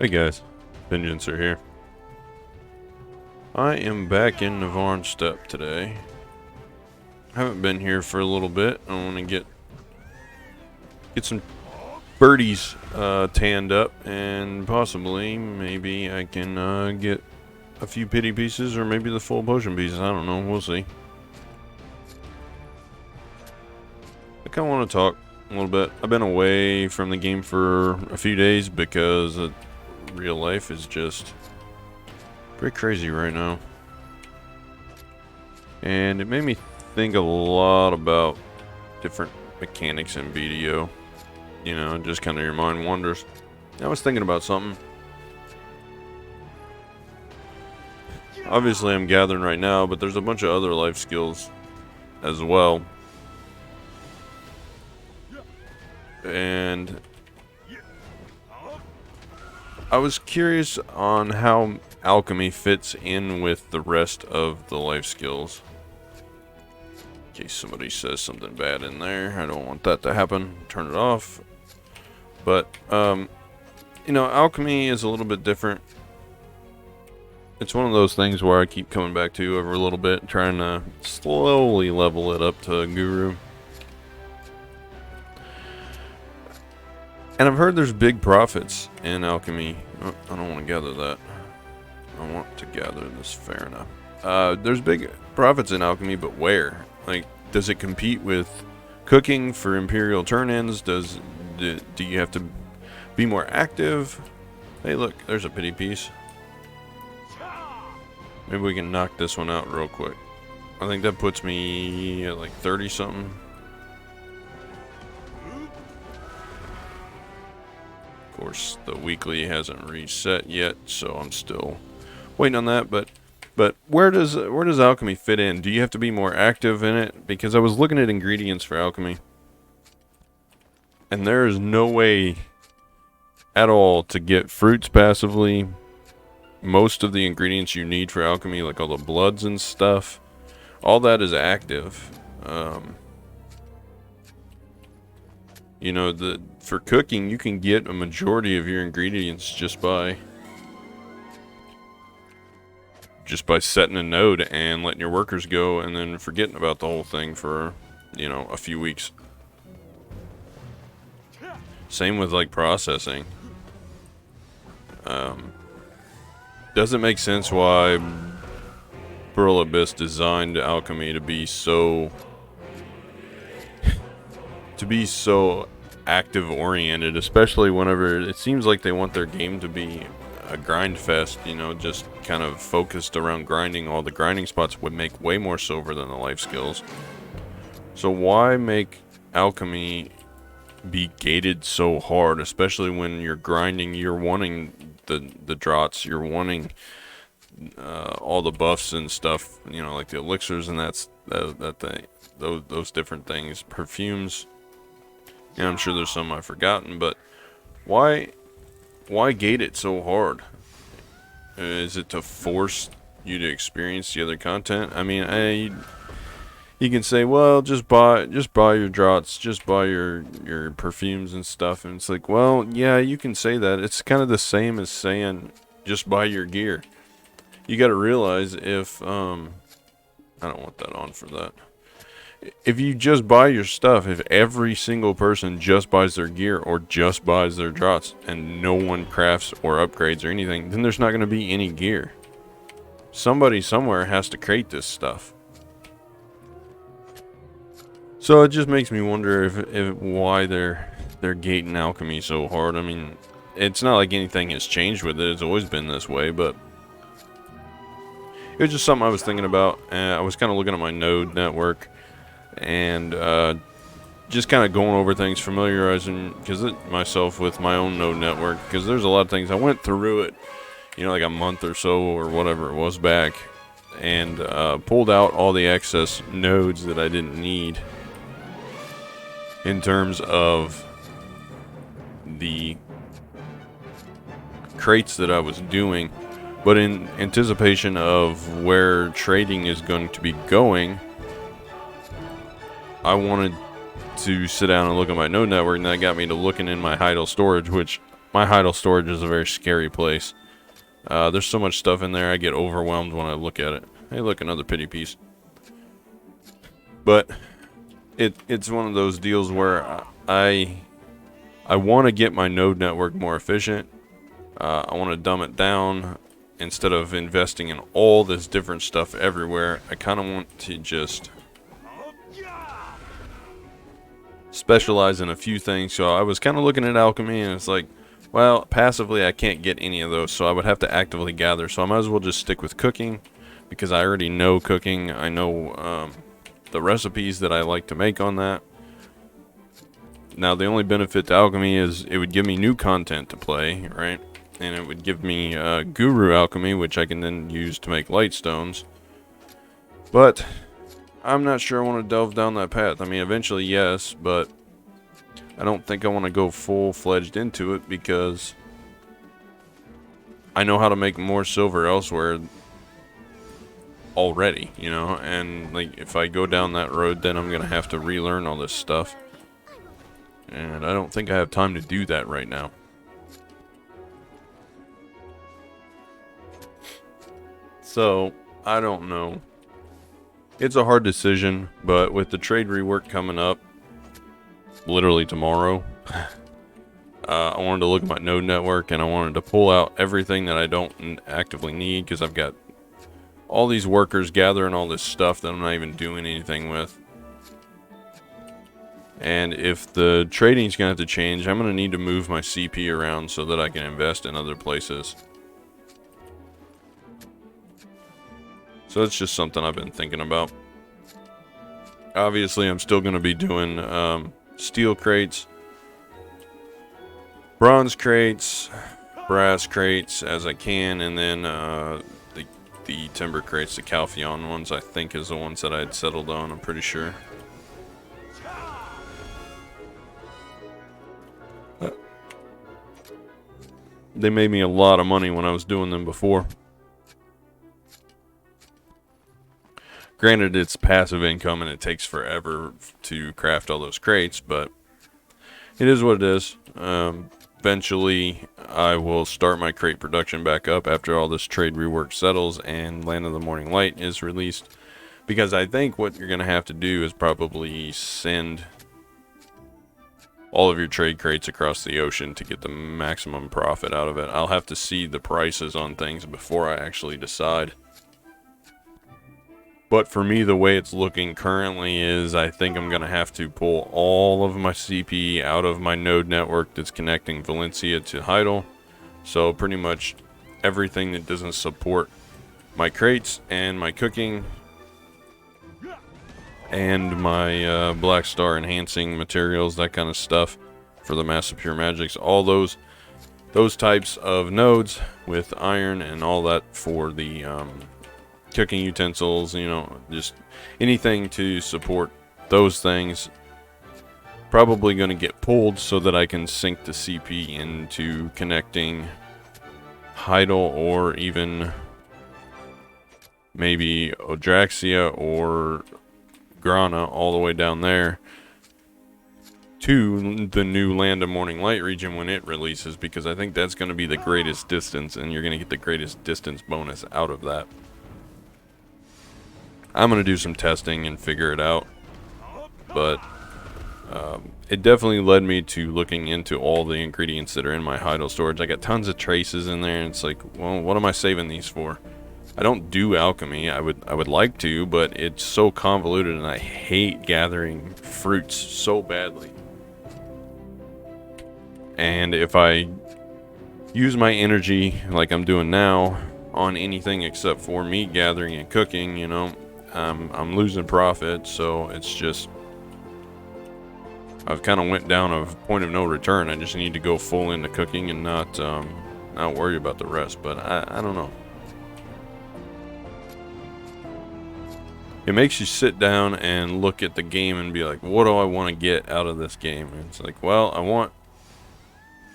Hey guys, Vengeancer here. I am back in Navarne Steppe today. Haven't been here for a little bit. I want to get some birdies tanned up, and possibly, maybe I can get a few pity pieces, or maybe the full potion pieces. I don't know. We'll see. I kind of want to talk a little bit. I've been away from the game for a few days because real life is just pretty crazy right now. And it made me think a lot about different mechanics in BDO. You know, just kind of your mind wanders. I was thinking about something. Obviously, I'm gathering right now, but there's a bunch of other life skills as well. And I was curious on how alchemy fits in with the rest of the life skills. In case somebody says something bad in there, I don't want that to happen. Turn it off. But, you know, alchemy is a little bit different. It's one of those things where I keep coming back to every little bit, trying to slowly level it up to Guru. And I've heard there's big profits in alchemy. Oh, I don't want to gather that. I want to gather this. Fair enough. There's big profits in alchemy, but where? Like, does it compete with cooking for Imperial turn-ins? Do you have to be more active? Hey, look, there's a pity piece. Maybe we can knock this one out real quick. I think that puts me at like 30 something. Of course, the weekly hasn't reset yet, so I'm still waiting on that. But where does alchemy fit in? Do you have to be more active in it? Because I was looking at ingredients for alchemy, and there is no way at all to get fruits passively. Most of the ingredients you need for alchemy, like all the bloods and stuff, all that is active. You know, for cooking, you can get a majority of your ingredients just by setting a node and letting your workers go, and then forgetting about the whole thing for, you know, a few weeks. Same with like processing. Doesn't make sense why Pearl Abyss designed alchemy to be so active oriented, especially whenever it seems like they want their game to be a grind fest, you know, just kind of focused around grinding. All the grinding spots would make way more silver than the life skills. So why make alchemy be gated so hard, especially when you're grinding? You're wanting the draughts, you're wanting all the buffs and stuff, you know, like the elixirs and those different things, perfumes. Yeah, I'm sure there's some I've forgotten, but why gate it so hard? Is it to force you to experience the other content? I mean, you can say, well, just buy your draughts, just buy your perfumes and stuff, and it's like, well, yeah, you can say that. It's kind of the same as saying just buy your gear. You got to realize if I don't want that on for that. If you just buy your stuff, if every single person just buys their gear or just buys their draughts and no one crafts or upgrades or anything, then there's not going to be any gear. Somebody somewhere has to create this stuff. So it just makes me wonder if why they're gating alchemy so hard. I mean, it's not like anything has changed with it. It's always been this way, but it was just something I was thinking about. I was kind of looking at my node network and just kind of going over things, familiarizing myself with my own node network, because there's a lot of things I went through it, you know, like a month or so or whatever it was back, and pulled out all the excess nodes that I didn't need in terms of the crates that I was doing. But in anticipation of where trading is going to be going, I wanted to sit down and look at my node network, and that got me to looking in my idle storage, which my Heidel storage is a very scary place. There's so much stuff in there, I get overwhelmed when I look at it. Hey, look, another pity piece. But it's one of those deals where I want to get my node network more efficient. I want to dumb it down. Instead of investing in all this different stuff everywhere, I kind of want to just specialize in a few things. So I was kind of looking at alchemy, and it's like, well, passively I can't get any of those, so I would have to actively gather. So I might as well just stick with cooking, because I already know cooking. I know the recipes that I like to make on that. Now, the only benefit to alchemy is it would give me new content to play, right? And it would give me Guru Alchemy, which I can then use to make light stones. But I'm not sure I want to delve down that path. I mean, eventually, yes, but I don't think I want to go full-fledged into it, because I know how to make more silver elsewhere already, you know? And, like, if I go down that road, then I'm going to have to relearn all this stuff. And I don't think I have time to do that right now. So, I don't know. It's a hard decision, but with the trade rework coming up, literally tomorrow, I wanted to look at my node network, and I wanted to pull out everything that I don't actively need, because I've got all these workers gathering all this stuff that I'm not even doing anything with. And if the trading's going to have to change, I'm going to need to move my CP around so that I can invest in other places. So it's just something I've been thinking about. Obviously, I'm still going to be doing steel crates, bronze crates, brass crates as I can, and then the timber crates, the Calpheon ones, I think is the ones that I had settled on, I'm pretty sure. They made me a lot of money when I was doing them before. Granted, it's passive income and it takes forever to craft all those crates, but it is what it is. Eventually, I will start my crate production back up after all this trade rework settles and Land of the Morning Light is released. Because I think what you're going to have to do is probably send all of your trade crates across the ocean to get the maximum profit out of it. I'll have to see the prices on things before I actually decide. But for me, the way it's looking currently is I think I'm going to have to pull all of my CP out of my node network that's connecting Valencia to Heidel. So pretty much everything that doesn't support my crates and my cooking and my Black Star enhancing materials, that kind of stuff for the Massive Pure Magics. All those types of nodes with iron and all that for the cooking utensils, you know, just anything to support those things, probably going to get pulled so that I can sync the CP into connecting Heidel or even maybe Odraxia or Grana all the way down there to the new Land of Morning Light region when it releases, because I think that's going to be the greatest distance and you're going to get the greatest distance bonus out of that. I'm going to do some testing and figure it out, but it definitely led me to looking into all the ingredients that are in my Heidel storage. I got tons of traces in there, and it's like, well, what am I saving these for? I don't do alchemy. I would like to, but it's so convoluted, and I hate gathering fruits so badly. And if I use my energy like I'm doing now on anything except for meat gathering and cooking, you know, I'm losing profit, so it's just, I've kind of went down a point of no return. I just need to go full into cooking and not worry about the rest. But I don't know. It makes you sit down and look at the game and be like, what do I want to get out of this game? And it's like, well, I want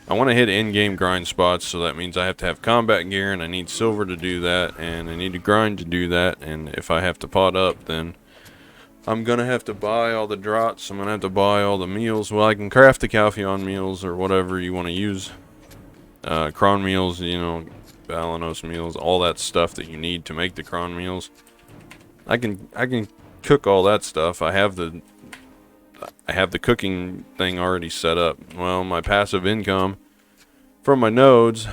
to hit in-game grind spots, so that means I have to have combat gear, and I need silver to do that, and I need to grind to do that, and if I have to pot up, then I'm going to have to buy all the draughts, I'm going to have to buy all the meals. Well, I can craft the Calpheon meals or whatever you want to use Cron meals, you know, Balanos meals, all that stuff that you need to make the cron meals. I can cook all that stuff. I have the cooking thing already set up. Well, my passive income from my nodes,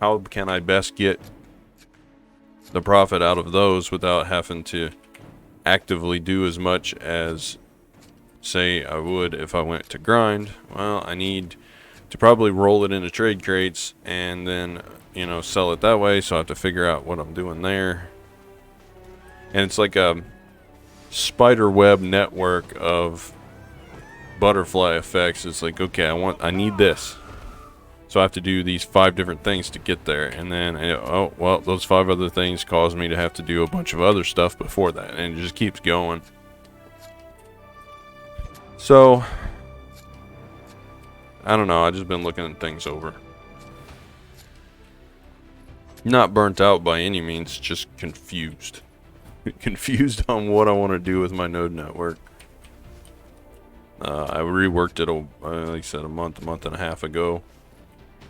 how can I best get the profit out of those without having to actively do as much as, say, I would if I went to grind? Well, I need to probably roll it into trade crates and then, you know, sell it that way, so I have to figure out what I'm doing there. And it's like a spider web network of butterfly effects. It's like, okay, I need this, so I have to do these 5 different things to get there, and then oh well, those 5 other things cause me to have to do a bunch of other stuff before that, and it just keeps going. So I don't know, I've just been looking at things over. Not burnt out by any means, just confused. Confused on what I want to do with my node network. I reworked it, like I said, a month and a half ago.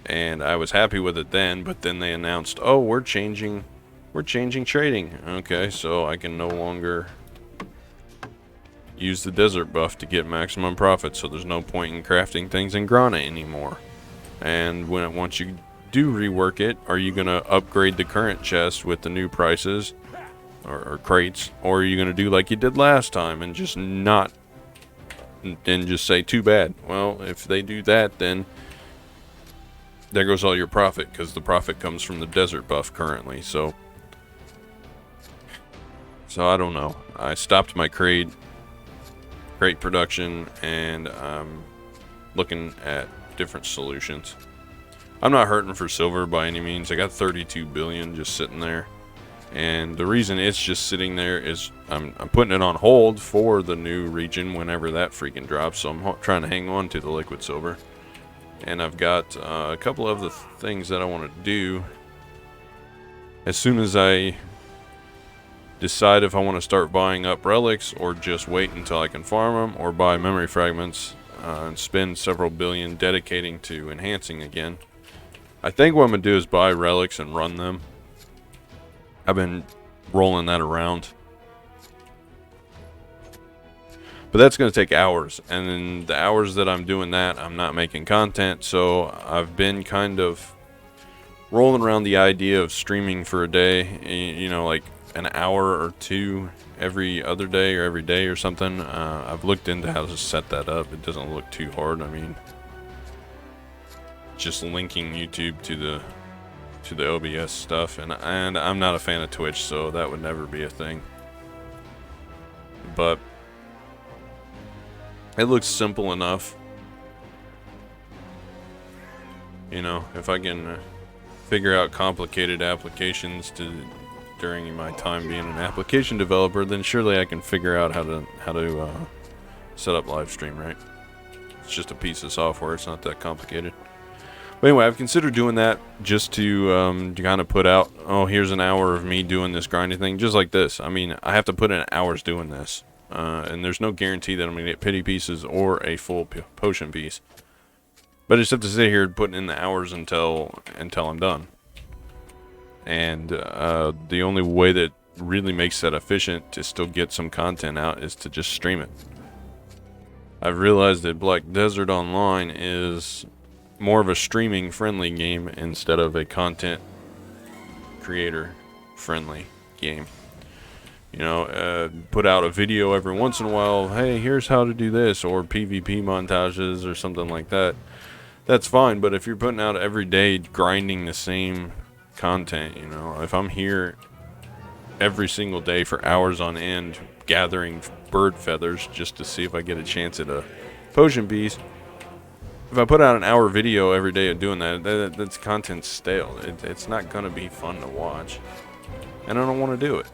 And I was happy with it then, but then they announced, oh, we're changing trading. Okay, so I can no longer use the desert buff to get maximum profit, so there's no point in crafting things in Grana anymore. And once you do rework it, are you going to upgrade the current chest with the new prices or crates, or are you going to do like you did last time and just not, and just say too bad? Well, if they do that, then there goes all your profit, because the profit comes from the desert buff currently. So I don't know. I stopped my crate production, and I'm looking at different solutions. I'm not hurting for silver by any means. I got 32 billion just sitting there, and the reason it's just sitting there is I'm putting it on hold for the new region whenever that freaking drops. So I'm trying to hang on to the liquid silver, and I've got a couple of the things that I want to do. As soon as I decide if I want to start buying up relics, or just wait until I can farm them, or buy memory fragments and spend several billion dedicating to enhancing again. I think what I'm going to do is buy relics and run them. I've been rolling that around, but that's going to take hours, and then the hours that I'm doing that, I'm not making content. So I've been kind of rolling around the idea of streaming for a day, you know, like an hour or 2 every other day or every day or something. I've looked into how to set that up. It doesn't look too hard. I mean, just linking YouTube to the OBS stuff, and I'm not a fan of Twitch, so that would never be a thing. But it looks simple enough. You know, if I can figure out complicated applications during my time being an application developer, then surely I can figure out how to set up live stream, right? It's just a piece of software. It's not that complicated. But anyway, I've considered doing that just to kind of put out, oh, here's an hour of me doing this grinding thing, just like this. I mean, I have to put in hours doing this, and there's no guarantee that I'm going to get pity pieces or a full potion piece. But I just have to sit here putting in the hours until I'm done. And the only way that really makes that efficient to still get some content out is to just stream it. I've realized that Black Desert Online is more of a streaming friendly game instead of a content creator friendly game. You know, put out a video every once in a while, hey, here's how to do this, or PvP montages or something like that. That's fine, but if you're putting out every day grinding the same content, you know, if I'm here every single day for hours on end gathering bird feathers just to see if I get a chance at a potion piece, if I put out an hour video every day of doing that's content stale. It's not gonna be fun to watch, and I don't want to do it.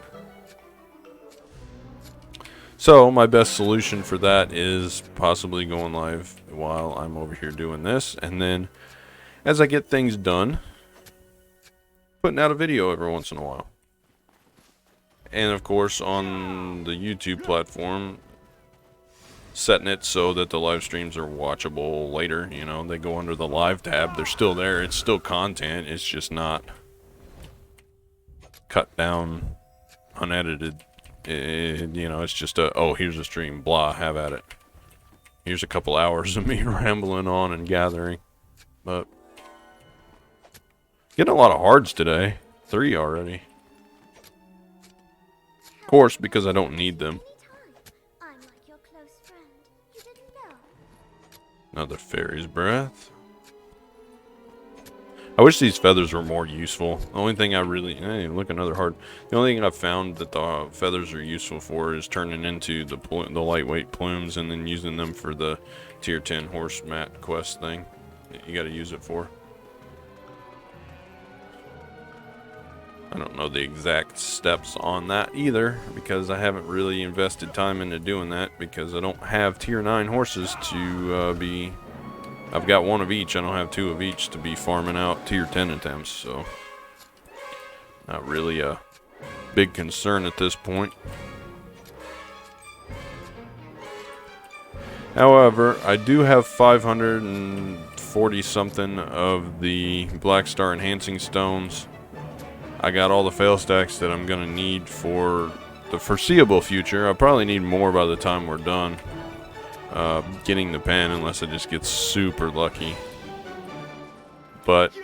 So my best solution for that is possibly going live while I'm over here doing this, and then as I get things done, putting out a video every once in a while. And of course on the YouTube platform, setting it so that the live streams are watchable later. You know, they go under the live tab. They're still there. It's still content. It's just not cut down, unedited. You know, it's just a, oh, here's a stream, blah, have at it. Here's a couple hours of me rambling on and gathering. But getting a lot of hards today. 3 already. Of course, because I don't need them. Another fairy's breath. I wish these feathers were more useful. The only thing I really... Hey, look, another heart. The only thing I've found that the feathers are useful for is turning into the lightweight plumes and then using them for the tier 10 horse mat quest thing that you gotta use it for. I don't know the exact steps on that either, because I haven't really invested time into doing that, because I don't have tier 9 horses to be... I've got 1 of each, I don't have 2 of each to be farming out tier 10 attempts, so... Not really a big concern at this point. However, I do have 540 something of the Black Star enhancing stones. I got all the fail stacks that I'm gonna need for the foreseeable future. I'll probably need more by the time we're done getting the pen, unless I just get super lucky. But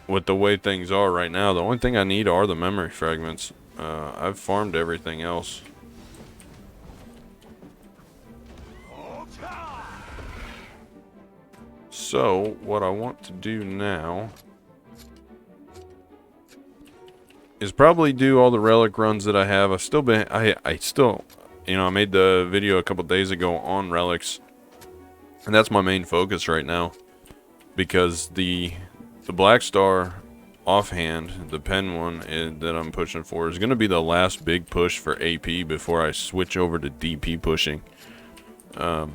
with the way things are right now, the only thing I need are the memory fragments. I've farmed everything else. So what I want to do now is probably do all the relic runs that I have. I've still been, I still, you know, I made the video a couple days ago on relics, and that's my main focus right now, because the Black Star offhand, the pen one that I'm pushing for, is going to be the last big push for AP before I switch over to DP pushing. I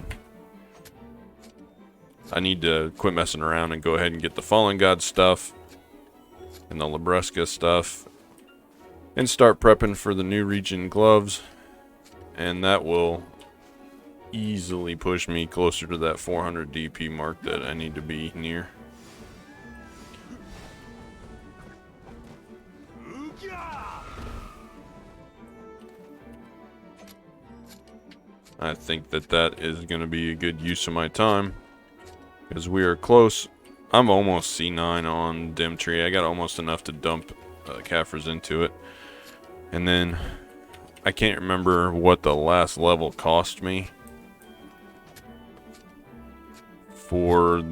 need to quit messing around and go ahead and get the Fallen God stuff and the Labresca stuff and start prepping for the new region gloves, and that will easily push me closer to that 400 DP mark that I need to be near. I think that that is going to be a good use of my time, because we are close. I'm almost C9 on Dimtree. I got almost enough to dump Caphras into it. And then I can't remember what the last level cost me for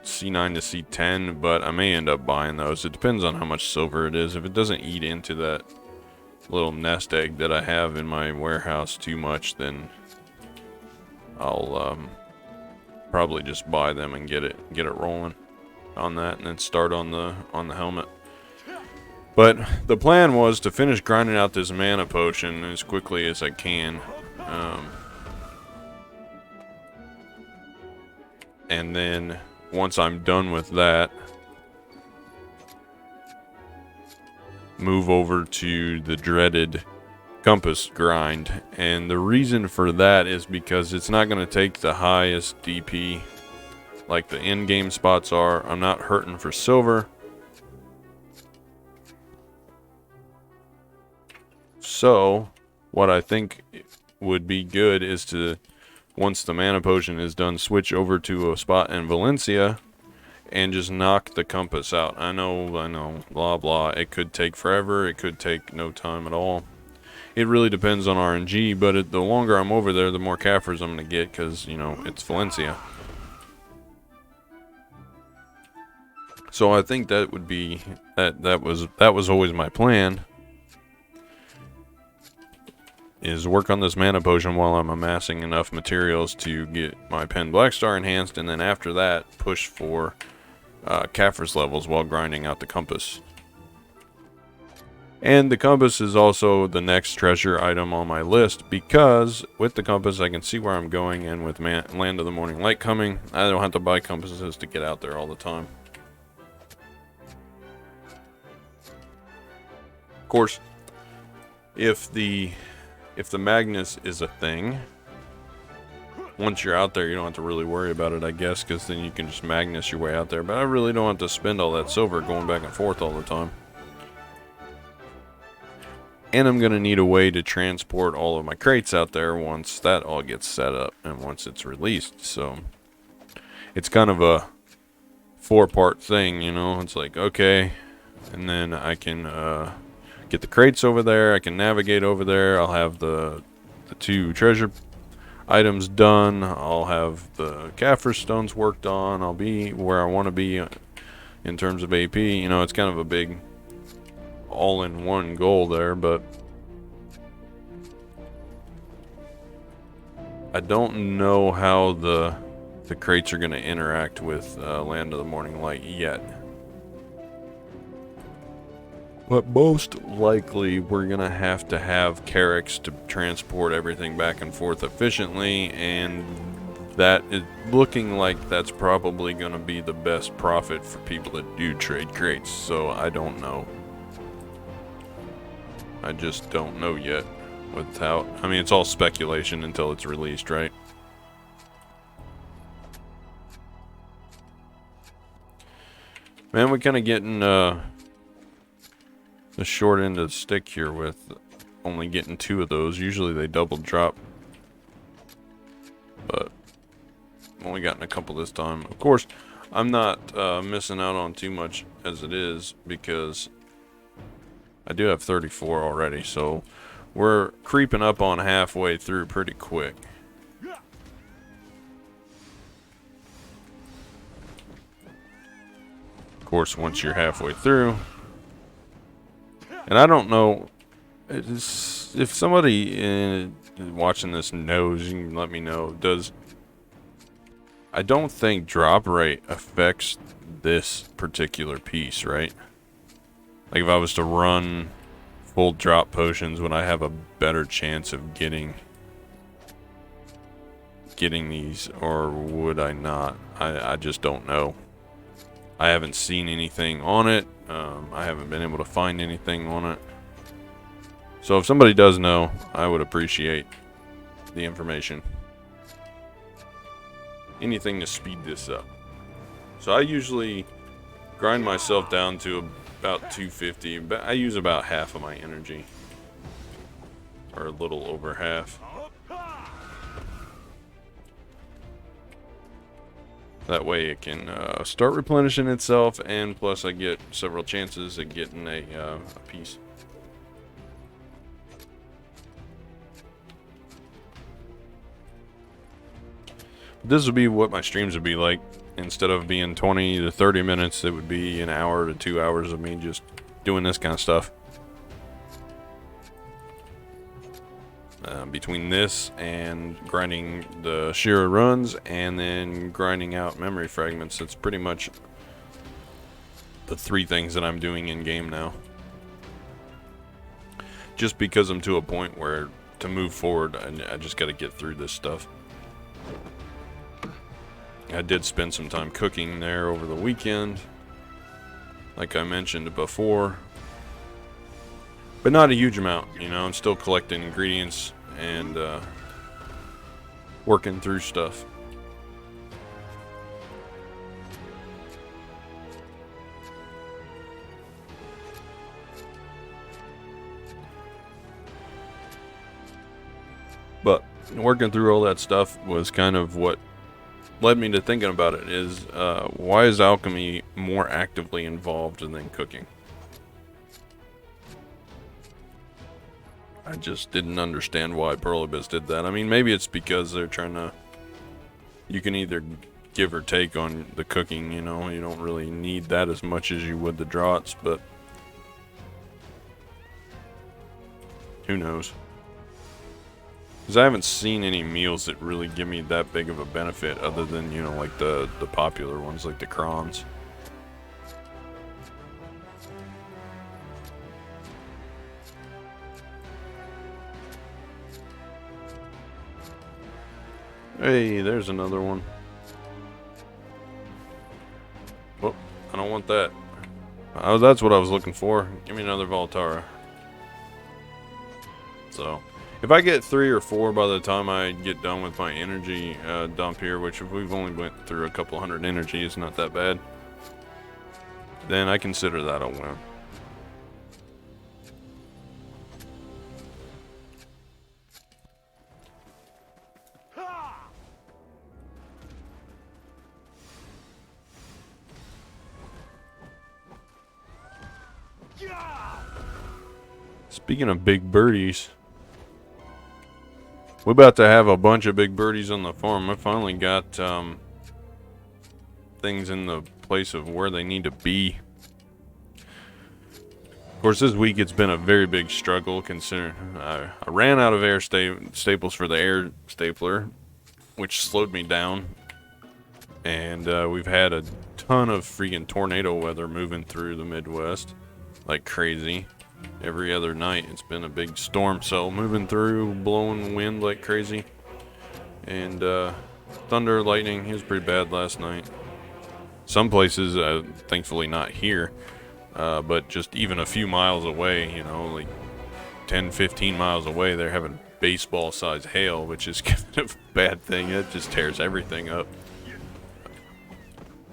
C9 to C10, but I may end up buying those. It depends on how much silver it is. If it doesn't eat into that little nest egg that I have in my warehouse too much, then I'll probably just buy them and get it rolling on that, and then start on the helmet. But the plan was to finish grinding out this mana potion as quickly as I can. And then once I'm done with that, move over to the dreaded compass grind. And the reason for that is because it's not going to take the highest DP like the in-game spots are. I'm not hurting for silver. So, what I think would be good is to, once the mana potion is done, switch over to a spot in Valencia and just knock the compass out. I know, blah blah. It could take forever, it could take no time at all. It really depends on RNG, but the longer I'm over there, the more Caphras I'm going to get, because, you know, it's Valencia. So I think that would be, that was always my plan, is work on this mana potion while I'm amassing enough materials to get my pen Black Star enhanced, and then after that push for Caphras levels while grinding out the compass. And the compass is also the next treasure item on my list, because with the compass I can see where I'm going, and with Land of the Morning Light coming, I don't have to buy compasses to get out there all the time. Of course, if the Magnus is a thing, once you're out there, you don't have to really worry about it, I guess, because then you can just Magnus your way out there. But I really don't have to spend all that silver going back and forth all the time. And I'm going to need a way to transport all of my crates out there once that all gets set up and once it's released. So it's kind of a 4-part thing, you know. It's like, okay, and then I can get the crates over there. I can navigate over there. I'll have the 2 treasure items done. I'll have the Kaffir stones worked on. I'll be where I want to be in terms of AP. You know, it's kind of a big all-in-one goal there, but I don't know how the crates are going to interact with Land of the Morning Light yet. But most likely we're going to have Carracks to transport everything back and forth efficiently, and that is looking like that's probably going to be the best profit for people that do trade crates, so I don't know. I just don't know yet without, I mean, it's all speculation until it's released, right? Man, we're kind of getting the short end of the stick here with only getting 2 of those. Usually they double drop, but I've only gotten a couple this time. Of course, I'm not missing out on too much as it is, because I do have 34 already, so we're creeping up on halfway through pretty quick. Of course, once you're halfway through, and I don't know, if somebody watching this knows, you can let me know. I don't think drop rate affects this particular piece, right? Like if I was to run full drop potions, would I have a better chance of getting these, or would I not? I just don't know. I haven't seen anything on it. I haven't been able to find anything on it. So if somebody does know, I would appreciate the information. Anything to speed this up. So I usually grind myself down to about 250, but I use about half of my energy, or a little over half. That way it can start replenishing itself, and plus I get several chances at getting a piece. This would be what my streams would be like. Instead of being 20 to 30 minutes, it would be an hour to 2 hours of me just doing this kind of stuff. Between this and grinding the Shira runs and then grinding out memory fragments, it's pretty much the 3 things that I'm doing in game now. Just because I'm to a point where to move forward, I just got to get through this stuff. I did spend some time cooking there over the weekend, like I mentioned before, but not a huge amount. You know, I'm still collecting ingredients and working through stuff. But working through all that stuff was kind of what led me to thinking about it, is why is alchemy more actively involved than cooking? I just didn't understand why Pearl Abyss did that. I mean, maybe it's because they're trying to, you can either give or take on the cooking, you know, you don't really need that as much as you would the draughts, but who knows? Because I haven't seen any meals that really give me that big of a benefit, other than, you know, like the popular ones like the crons. Hey, there's another one. Oh, I don't want that. Oh, that's what I was looking for. Give me another Voltara. So, If I get 3 or 4 by the time I get done with my energy dump here, which if we've only went through a couple hundred energy, it's not that bad, then I consider that a win. Speaking of big birdies, we're about to have a bunch of big birdies on the farm. I finally got things in the place of where they need to be. Of course, this week it's been a very big struggle considering I ran out of air staples for the air stapler, which slowed me down. And we've had a ton of freaking tornado weather moving through the Midwest like crazy. Every other night it's been a big storm cell moving through, blowing wind like crazy. And thunder, lightning, it was pretty bad last night. Some places, thankfully not here, but just even a few miles away, you know, like 10, 15 miles away, they're having baseball-sized hail, which is kind of a bad thing. It just tears everything up.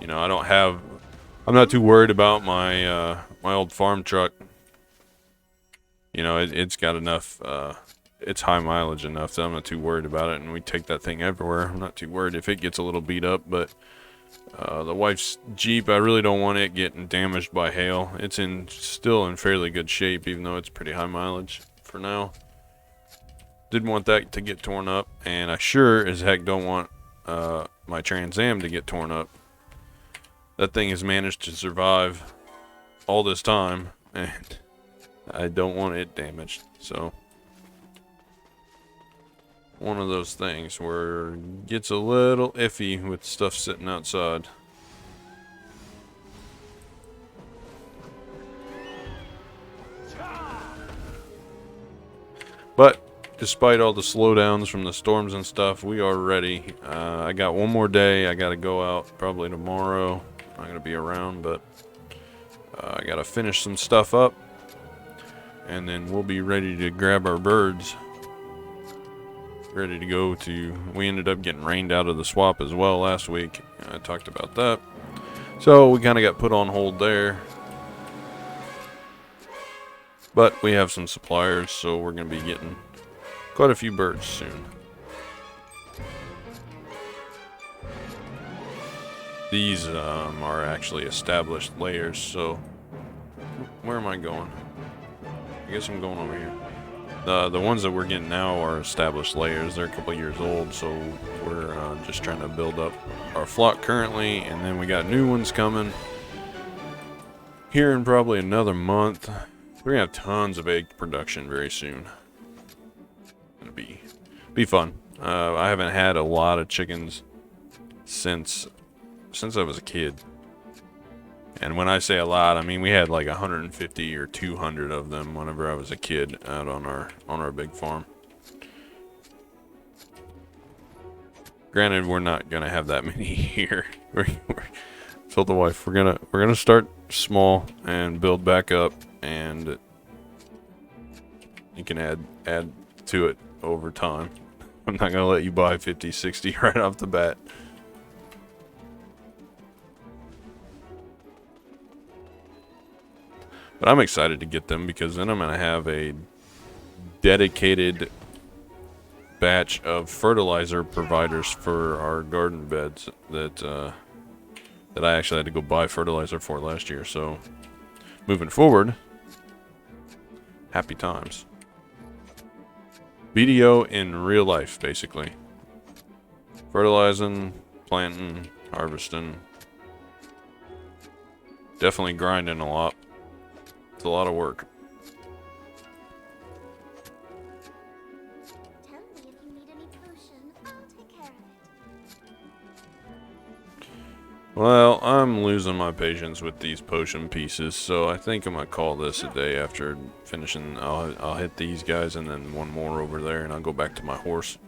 You know, I'm not too worried about my my old farm truck. You know, it's got enough, it's high mileage enough that I'm not too worried about it, and we take that thing everywhere. I'm not too worried if it gets a little beat up, but the wife's Jeep, I really don't want it getting damaged by hail. It's still in fairly good shape, even though it's pretty high mileage for now. Didn't want that to get torn up, and I sure as heck don't want my Trans Am to get torn up. That thing has managed to survive all this time, and I don't want it damaged. So, one of those things where it gets a little iffy with stuff sitting outside. But despite all the slowdowns from the storms and stuff, we are ready. I got one more day. I got to go out probably tomorrow. I'm not going to be around, but I got to finish some stuff up. And then we'll be ready to grab our birds. Ready to go to... We ended up getting rained out of the swap as well last week. I talked about that. So we kind of got put on hold there. But we have some suppliers, so we're going to be getting quite a few birds soon. These are actually established layers, so... Where am I going? I guess I'm going over here. The ones that we're getting now are established layers. They're a couple years old, so we're just trying to build up our flock currently, and then we got new ones coming here in probably another month. We're gonna have tons of egg production very soon. It'll be fun. I haven't had a lot of chickens since I was a kid. And when I say a lot, I mean we had like 150 or 200 of them whenever I was a kid out on our big farm. Granted, we're not gonna have that many here. We're told the wife we're gonna start small and build back up, and you can add to it over time. I'm not gonna let you buy 50, 60 right off the bat. But I'm excited to get them because then I'm going to have a dedicated batch of fertilizer providers for our garden beds that I actually had to go buy fertilizer for last year. So moving forward, happy times. BDO in real life, basically. Fertilizing, planting, harvesting. Definitely grinding a lot. It's a lot of work. Tell me if you need any potion. I'll take care of it. Well, I'm losing my patience with these potion pieces, so I think I'm gonna call this a day after finishing. I'll hit these guys and then one more over there, and I'll go back to my horse.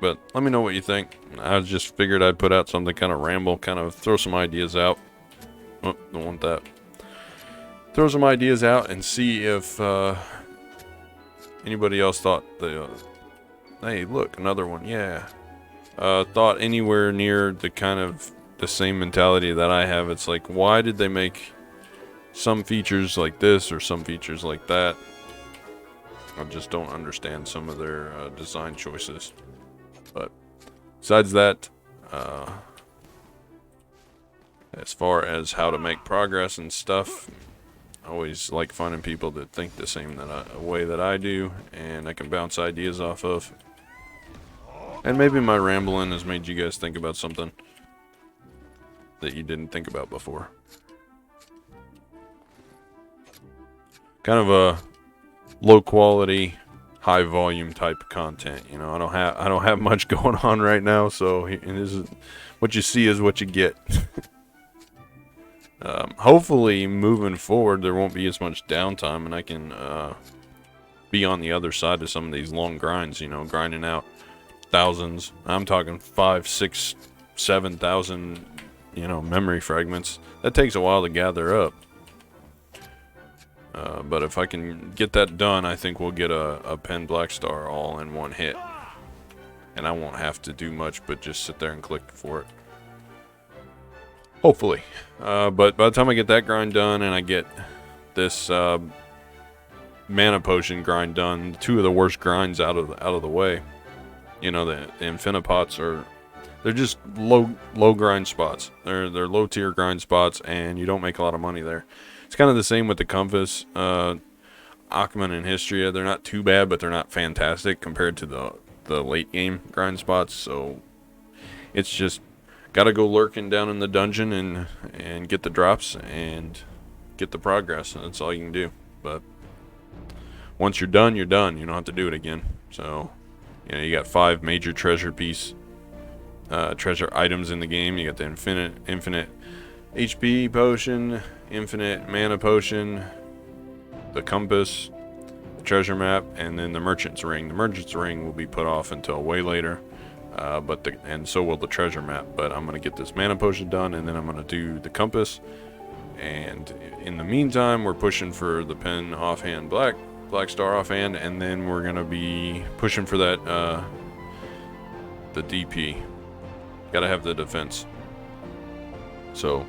But let me know what you think. I just figured I'd put out something, kind of ramble, kind of throw some ideas out. Oh, don't want that. Throw some ideas out and see if anybody else thought the... hey, look, another one, yeah. Thought anywhere near the kind of the same mentality that I have. It's like, why did they make some features like this or some features like that? I just don't understand some of their design choices. But besides that, as far as how to make progress and stuff, I always like finding people that think the same way that I do, and I can bounce ideas off of. And maybe my rambling has made you guys think about something that you didn't think about before. Kind of a low quality, high volume type of content. You know, I don't have much going on right now, so this is what you see is what you get. Hopefully, moving forward, there won't be as much downtime, and I can be on the other side of some of these long grinds. You know, grinding out thousands. I'm talking 5, 6, 7,000. You know, memory fragments. That takes a while to gather up. But if I can get that done, I think we'll get a Pen Blackstar all in one hit. And I won't have to do much but just sit there and click for it. Hopefully. But by the time I get that grind done and I get this mana potion grind done, two of the worst grinds out of the way. You know, the Infinipots they're just low grind spots. They're low tier grind spots, and you don't make a lot of money there. It's kind of the same with the Compass, Ackman, and Hystria. They're not too bad, but they're not fantastic compared to the late game grind spots. So it's just gotta go lurking down in the dungeon and get the drops and get the progress. And that's all you can do. But once you're done, you're done. You don't have to do it again. So you know, you got 5 major treasure items in the game. You got the infinite HP potion, infinite mana potion, the compass, the treasure map, and then the merchant's ring. The merchant's ring will be put off until way later, and so will the treasure map. But I'm gonna get this mana potion done, and then I'm gonna do the compass. And in the meantime, we're pushing for the Pen offhand Blackstar offhand, and then we're gonna be pushing for that the DP. Gotta have the defense. So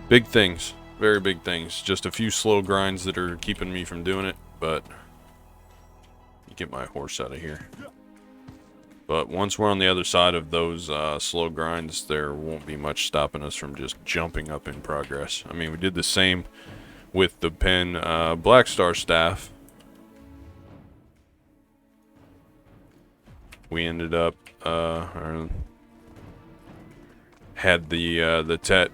big things, very big things. Just a few slow grinds that are keeping me from doing it, but get my horse out of here. But once we're on the other side of those slow grinds, there won't be much stopping us from just jumping up in progress. I mean, we did the same with the Pen Blackstar staff. We ended up had the Tet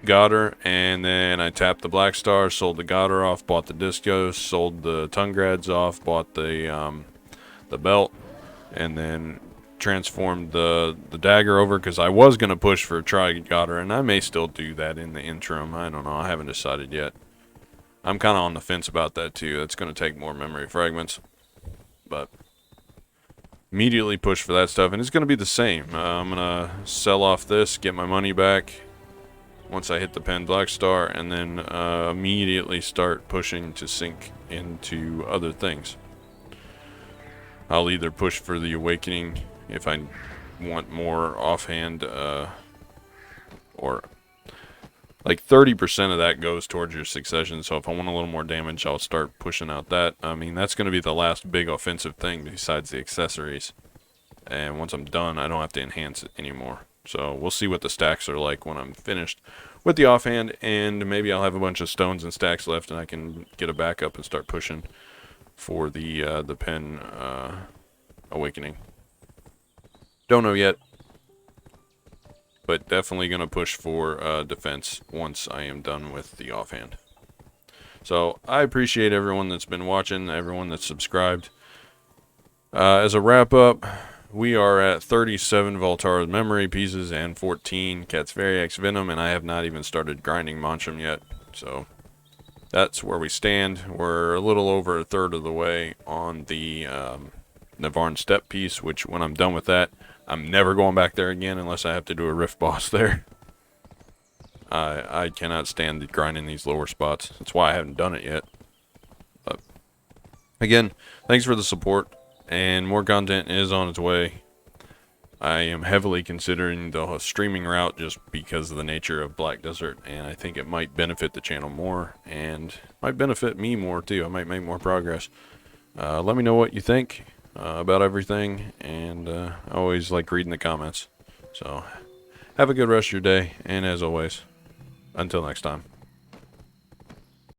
got her, and then I tapped the Blackstar, sold the Goddard off, bought the Discos, sold the Tungrads off, bought the belt, and then transformed the dagger over, because I was going to push for a Tri-Goddard, and I may still do that in the interim. I don't know. I haven't decided yet. I'm kind of on the fence about that too. That's going to take more memory fragments, but immediately push for that stuff, and it's going to be the same. I'm going to sell off this, get my money back once I hit the Pen Blackstar, and then immediately start pushing to sink into other things. I'll either push for the Awakening if I want more offhand, or like 30% of that goes towards your succession. So if I want a little more damage, I'll start pushing out that. I mean, that's going to be the last big offensive thing besides the accessories. And once I'm done, I don't have to enhance it anymore. So we'll see what the stacks are like when I'm finished with the offhand, and maybe I'll have a bunch of stones and stacks left, and I can get a backup and start pushing for the Pen Awakening. Don't know yet, but definitely gonna push for defense once I am done with the offhand. So I appreciate everyone that's been watching, everyone that's subscribed. As a wrap up, we are at 37 Voltara's memory pieces and 14 Catsveria X Venom, and I have not even started grinding Mancham yet. So that's where we stand. We're a little over a third of the way on the Navarre Step piece, which when I'm done with that, I'm never going back there again unless I have to do a Rift boss there. I cannot stand grinding these lower spots. That's why I haven't done it yet. But again, thanks for the support, and more content is on its way. I am heavily considering the streaming route just because of the nature of Black Desert, and I think it might benefit the channel more, and might benefit me more too. I might make more progress. Let me know what you think about everything, and I always like reading the comments. So, have a good rest of your day, and as always, until next time.